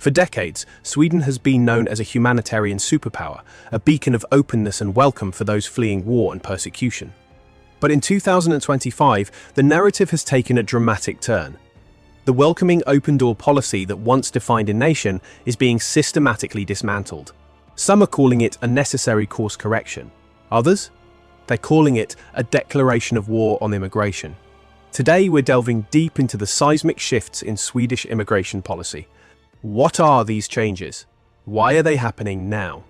For decades, Sweden has been known as a humanitarian superpower, a beacon of openness and welcome for those fleeing war and persecution. But in 2025, the narrative has taken a dramatic turn. The welcoming open-door policy that once defined a nation is being systematically dismantled. Some are calling it a necessary course correction. Others? They're calling it a declaration of war on immigration. Today, we're delving deep into the seismic shifts in Swedish immigration policy. What are these changes? Why are they happening now?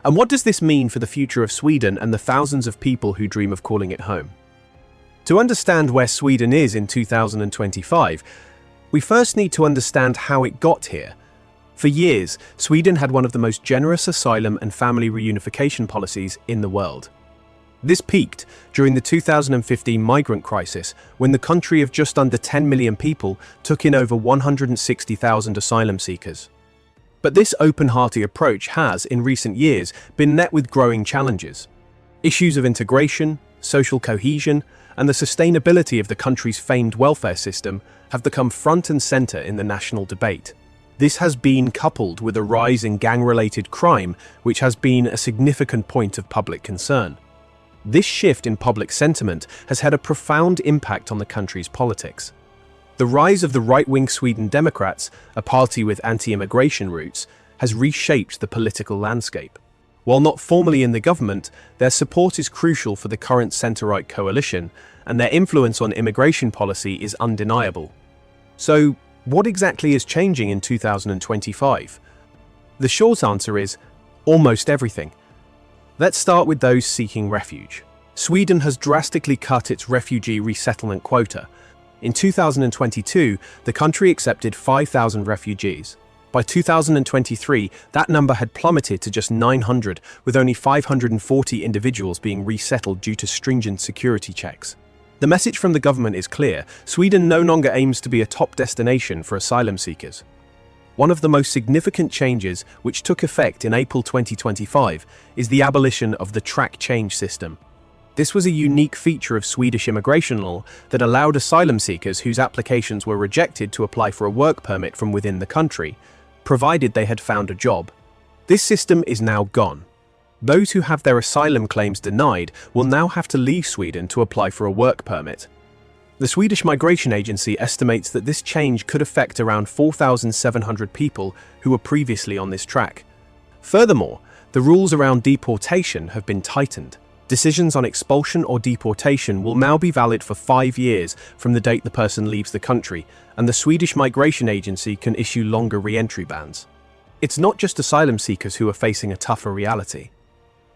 And what does this mean for the future of Sweden and the thousands of people who dream of calling it home? To understand where Sweden is in 2025, we first need to understand how it got here. For years, Sweden had one of the most generous asylum and family reunification policies in the world. This peaked during the 2015 migrant crisis, when the country of just under 10 million people took in over 160,000 asylum seekers. But this open-hearted approach has, in recent years, been met with growing challenges. Issues of integration, social cohesion, and the sustainability of the country's famed welfare system have become front and center in the national debate. This has been coupled with a rise in gang-related crime, which has been a significant point of public concern. This shift in public sentiment has had a profound impact on the country's politics. The rise of the right-wing Sweden Democrats, a party with anti-immigration roots, has reshaped the political landscape. While not formally in the government, their support is crucial for the current centre-right coalition, and their influence on immigration policy is undeniable. So, what exactly is changing in 2025? The short answer is almost everything. Let's start with those seeking refuge. Sweden has drastically cut its refugee resettlement quota. In 2022, the country accepted 5,000 refugees. By 2023, that number had plummeted to just 900, with only 540 individuals being resettled due to stringent security checks. The message from the government is clear: Sweden no longer aims to be a top destination for asylum seekers. One of the most significant changes, which took effect in April 2025, is the abolition of the track change system. This was a unique feature of Swedish immigration law that allowed asylum seekers whose applications were rejected to apply for a work permit from within the country, provided they had found a job. This system is now gone. Those who have their asylum claims denied will now have to leave Sweden to apply for a work permit. The Swedish Migration Agency estimates that this change could affect around 4,700 people who were previously on this track. Furthermore, the rules around deportation have been tightened. Decisions on expulsion or deportation will now be valid for 5 years from the date the person leaves the country, and the Swedish Migration Agency can issue longer re-entry bans. It's not just asylum seekers who are facing a tougher reality.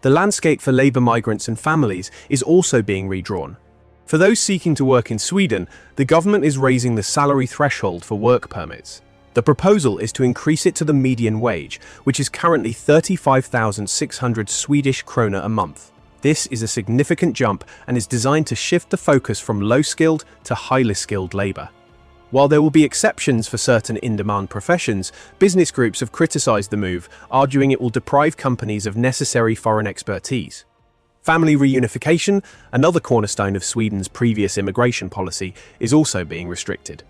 The landscape for labour migrants and families is also being redrawn. For those seeking to work in Sweden, the government is raising the salary threshold for work permits. The proposal is to increase it to the median wage, which is currently 35,600 Swedish krona a month. This is a significant jump and is designed to shift the focus from low-skilled to highly skilled labour. While there will be exceptions for certain in-demand professions, business groups have criticised the move, arguing it will deprive companies of necessary foreign expertise. Family reunification, another cornerstone of Sweden's previous immigration policy, is also being restricted.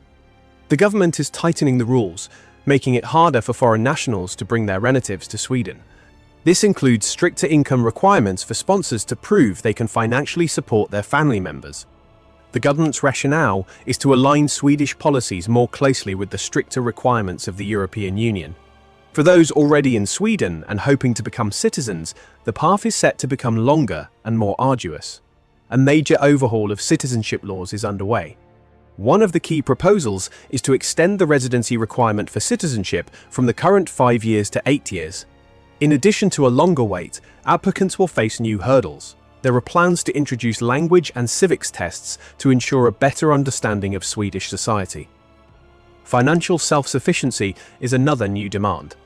The government is tightening the rules, making it harder for foreign nationals to bring their relatives to Sweden. This includes stricter income requirements for sponsors to prove they can financially support their family members. The government's rationale is to align Swedish policies more closely with the stricter requirements of the European Union. For those already in Sweden and hoping to become citizens, the path is set to become longer and more arduous. A major overhaul of citizenship laws is underway. One of the key proposals is to extend the residency requirement for citizenship from the current 5 years to 8 years. In addition to a longer wait, applicants will face new hurdles. There are plans to introduce language and civics tests to ensure a better understanding of Swedish society. Financial self-sufficiency is another new demand.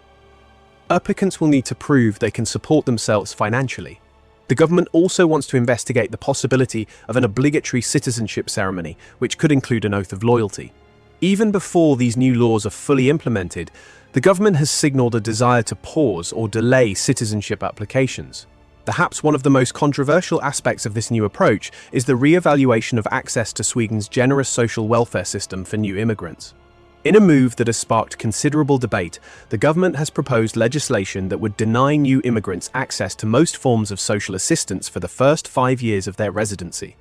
Applicants will need to prove they can support themselves financially. The government also wants to investigate the possibility of an obligatory citizenship ceremony, which could include an oath of loyalty. Even before these new laws are fully implemented, the government has signaled a desire to pause or delay citizenship applications. Perhaps one of the most controversial aspects of this new approach is the re-evaluation of access to Sweden's generous social welfare system for new immigrants. In a move that has sparked considerable debate, the government has proposed legislation that would deny new immigrants access to most forms of social assistance for the first 5 years of their residency.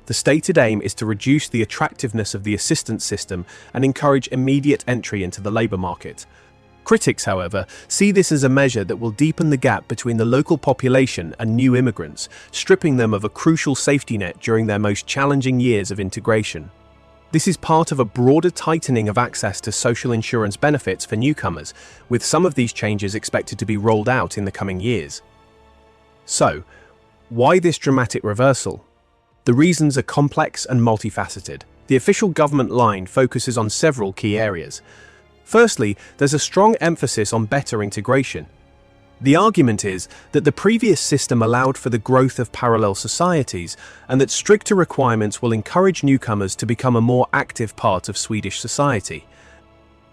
The stated aim is to reduce the attractiveness of the assistance system and encourage immediate entry into the labour market. Critics, however, see this as a measure that will deepen the gap between the local population and new immigrants, stripping them of a crucial safety net during their most challenging years of integration. This is part of a broader tightening of access to social insurance benefits for newcomers, with some of these changes expected to be rolled out in the coming years. So, why this dramatic reversal? The reasons are complex and multifaceted. The official government line focuses on several key areas. Firstly, there's a strong emphasis on better integration. The argument is that the previous system allowed for the growth of parallel societies and that stricter requirements will encourage newcomers to become a more active part of Swedish society.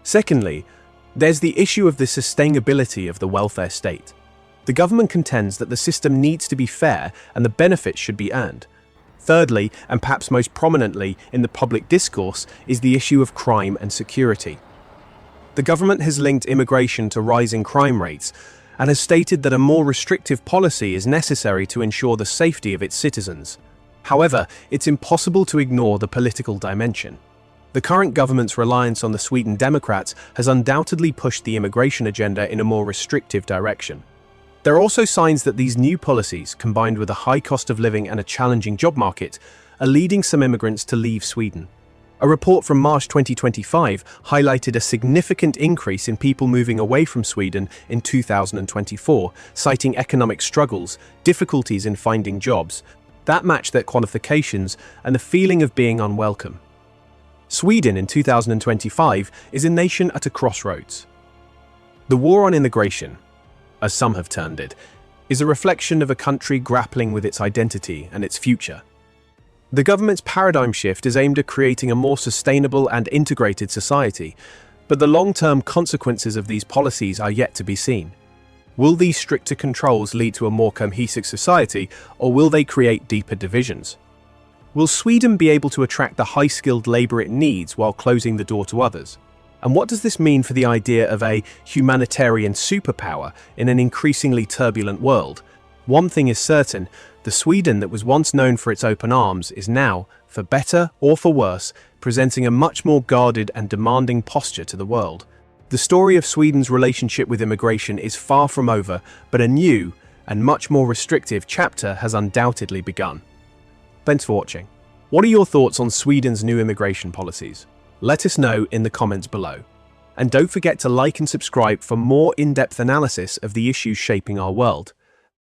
Secondly, there's the issue of the sustainability of the welfare state. The government contends that the system needs to be fair and the benefits should be earned. Thirdly, and perhaps most prominently in the public discourse, is the issue of crime and security. The government has linked immigration to rising crime rates and has stated that a more restrictive policy is necessary to ensure the safety of its citizens. However, it's impossible to ignore the political dimension. The current government's reliance on the Sweden Democrats has undoubtedly pushed the immigration agenda in a more restrictive direction. There are also signs that these new policies, combined with a high cost of living and a challenging job market, are leading some immigrants to leave Sweden. A report from March 2025 highlighted a significant increase in people moving away from Sweden in 2024, citing economic struggles, difficulties in finding jobs that match their qualifications, and the feeling of being unwelcome. Sweden in 2025 is a nation at a crossroads. The war on immigration, as some have termed it, is a reflection of a country grappling with its identity and its future. The government's paradigm shift is aimed at creating a more sustainable and integrated society, but the long-term consequences of these policies are yet to be seen. Will these stricter controls lead to a more cohesive society, or will they create deeper divisions? Will Sweden be able to attract the high-skilled labour it needs while closing the door to others? And what does this mean for the idea of a humanitarian superpower in an increasingly turbulent world? One thing is certain: the Sweden that was once known for its open arms is now, for better or for worse, presenting a much more guarded and demanding posture to the world. The story of Sweden's relationship with immigration is far from over, but a new and much more restrictive chapter has undoubtedly begun. Thanks for watching. What are your thoughts on Sweden's new immigration policies? Let us know in the comments below. And don't forget to like and subscribe for more in-depth analysis of the issues shaping our world.